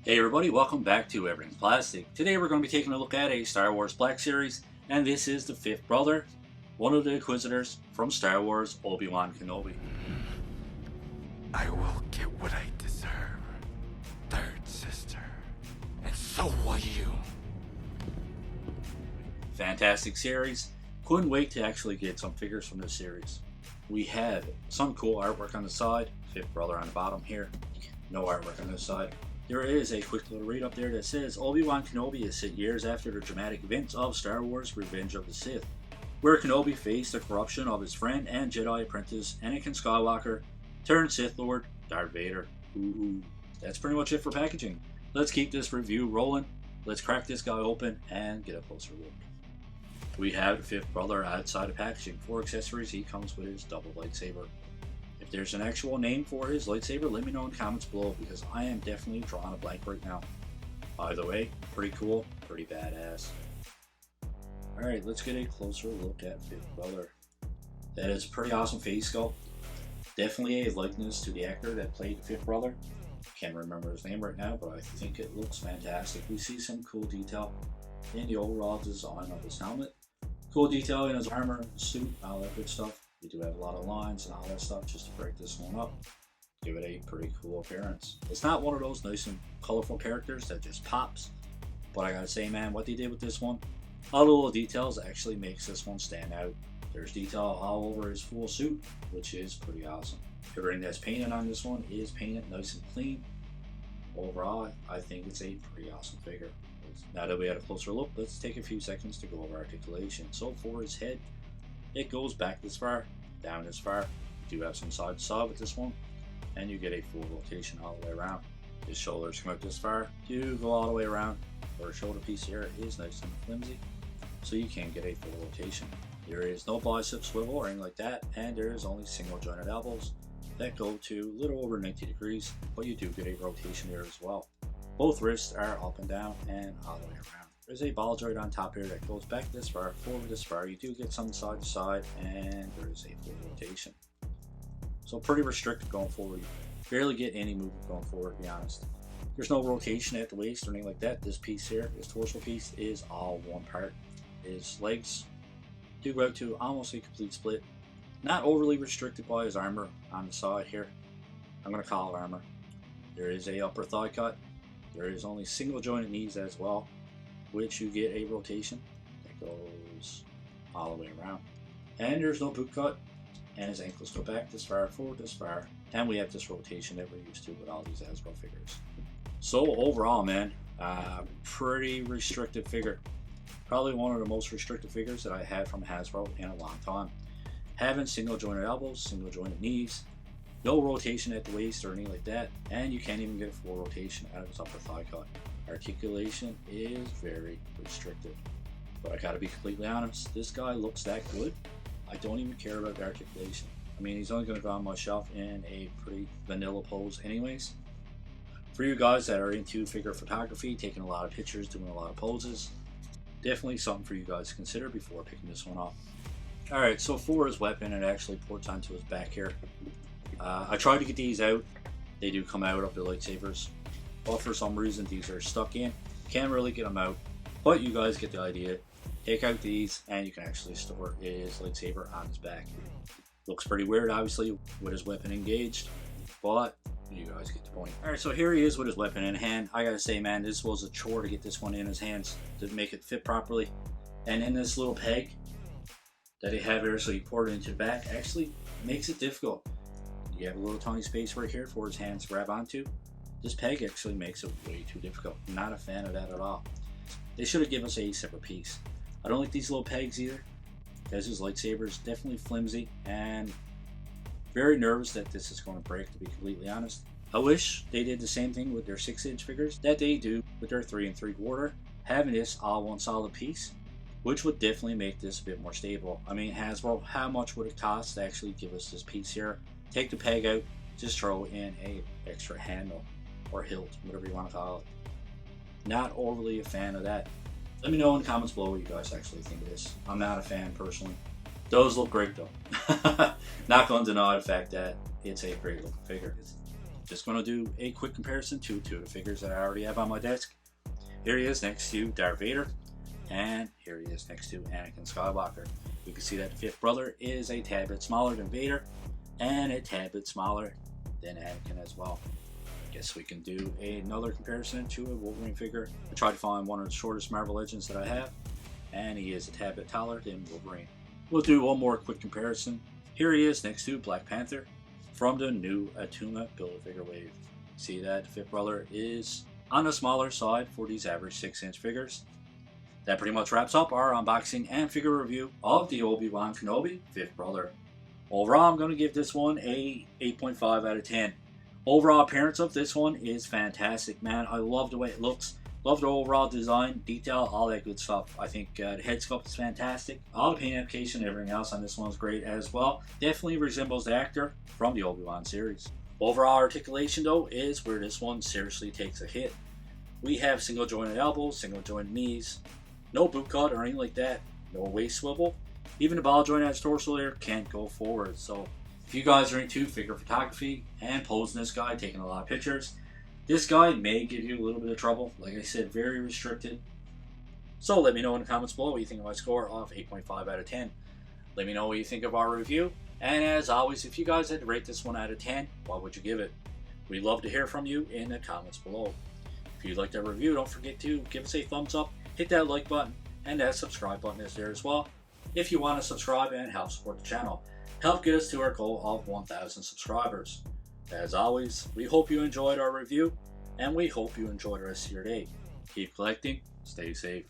Hey everybody, welcome back to Everything's Plastic. Today we're going to be taking a look at a Star Wars Black Series, and this is the fifth brother, one of the Inquisitors from Star Wars, Obi Wan Kenobi. I will get what I deserve, third sister, and so will you. Fantastic series. Couldn't wait to actually get some figures from this series. We have some cool artwork on the side, fifth brother on the bottom here, no artwork on this side. There is a quick little read up there that says Obi Wan Kenobi is set years after the dramatic events of Star Wars Revenge of the Sith, where Kenobi faced the corruption of his friend and Jedi apprentice Anakin Skywalker turned Sith Lord Darth Vader. Ooh, that's pretty much it for packaging. Let's keep this review rolling. Let's crack this guy open and get a closer look. We have the fifth brother outside of packaging. For accessories, he comes with his double lightsaber. If there's an actual name for his lightsaber, let me know in the comments below, because I am definitely drawing a blank right now. Either way, pretty cool, pretty badass. Alright, let's get a closer look at fifth brother. That is a pretty awesome face sculpt. Definitely a likeness to the actor that played the fifth brother. Can't remember his name right now, but I think it looks fantastic. We see some cool detail in the overall design of his helmet. Cool detail in his armor, suit, all that good stuff. We do have a lot of lines and all that stuff just to break this one up. Give it a pretty cool appearance. It's not one of those nice and colorful characters that just pops. But I gotta say, man, what they did with this one, all the little details actually makes this one stand out. There's detail all over his full suit, which is pretty awesome. Everything that's painted on this one is painted nice and clean. Overall, I think it's a pretty awesome figure. Now that we had a closer look, let's take a few seconds to go over articulation. So for his head, it goes back this far, down this far. You do have some side to side with this one, and you get a full rotation all the way around. His shoulders come out this far, do go all the way around. Our shoulder piece here is nice and flimsy, so you can get a full rotation. There is no bicep swivel or anything like that, and there is only single jointed elbows that go to a little over 90 degrees, but you do get a rotation here as well. Both wrists are up and down and all the way around. There's a ball joint on top here that goes back this far, forward this far. You do get some side to side, and there is a full rotation. So pretty restricted going forward. You barely get any movement going forward, to be honest. There's no rotation at the waist or anything like that. This piece here, this torso piece, is all one part. His legs do go out to almost a complete split. Not overly restricted by his armor on the side here. I'm going to call it armor. There is a upper thigh cut. There is only single jointed knees as well, which you get a rotation that goes all the way around. And there's no boot cut, and his ankles go back this far, forward this far, and we have this rotation that we're used to with all these Hasbro figures. So overall, man, pretty restricted figure. Probably one of the most restricted figures that I had from Hasbro in a long time. Having single jointed elbows, single jointed knees, no rotation at the waist or anything like that, and you can't even get a full rotation out of his upper thigh cut. Articulation is very restricted, but I gotta be completely honest, this guy looks that good, I don't even care about the articulation. I mean, he's only gonna go on my shelf in a pretty vanilla pose anyways. For you guys that are into figure photography, taking a lot of pictures, doing a lot of poses, definitely something for you guys to consider before picking this one up. Alright, so for his weapon, it actually ports onto his back here. I tried to get these out. They do come out of the lightsabers, but for some reason these are stuck in. Can't really get them out, but you guys get the idea. Take out these and you can actually store his lightsaber on his back. Looks pretty weird, obviously, with his weapon engaged, but you guys get the point. Alright, so here he is with his weapon in hand. I gotta say, man, this was a chore to get this one in his hands to make it fit properly. And in this little peg that they have here, so you pour it into the back, actually makes it difficult. You have a little tiny space right here for his hands to grab onto. This peg actually makes it way too difficult. I'm not a fan of that at all. They should have given us a separate piece. I don't like these little pegs either, because his lightsaber is definitely flimsy and very nervous that this is going to break, to be completely honest. I wish they did the same thing with their 6-inch figures that they do with their 3 3/4, having this all one solid piece, which would definitely make this a bit more stable. I mean, Hasbro, how much would it cost to actually give us this piece here? Take the peg out, just throw in a extra handle or hilt, whatever you want to call it. Not overly a fan of that. Let me know in the comments below what you guys actually think of this. I'm not a fan personally. Those look great though. Not going to deny the fact that it's a great looking figure. Just going to do a quick comparison to two of the figures that I already have on my desk. Here he is next to Darth Vader, and here he is next to Anakin Skywalker. You can see that the fifth brother is a tad bit smaller than Vader, and a tad bit smaller than Anakin as well. Guess we can do another comparison to a Wolverine figure. I tried to find one of the shortest Marvel Legends that I have, and he is a tad bit taller than Wolverine. We'll do one more quick comparison. Here he is next to Black Panther from the new Attuma Build-A-Figure wave. See that the fifth brother is on the smaller side for these average 6-inch figures. That pretty much wraps up our unboxing and figure review of the Obi Wan Kenobi fifth brother. Overall, I'm going to give this one a 8.5 out of 10. Overall appearance of this one is fantastic, man. I love the way it looks. Love the overall design, detail, all that good stuff. I think the head sculpt is fantastic. All the paint application, everything else on this one is great as well. Definitely resembles the actor from the Obi Wan series. Overall articulation though is where this one seriously takes a hit. We have single jointed elbows, single jointed knees, no boot cut or anything like that, no waist swivel. Even the ball joint at his torso there can't go forward. So if you guys are into figure photography and posing this guy, taking a lot of pictures, this guy may give you a little bit of trouble. Like I said, very restricted. So let me know in the comments below what you think of my score of 8.5 out of 10. Let me know what you think of our review. And as always, if you guys had to rate this one out of 10, what would you give it? We'd love to hear from you in the comments below. If you liked our review, don't forget to give us a thumbs up, hit that like button, and that subscribe button is there as well. If you want to subscribe and help support the channel, help get us to our goal of 1,000 subscribers. As always, we hope you enjoyed our review, and we hope you enjoy the rest of your day. Keep collecting, stay safe.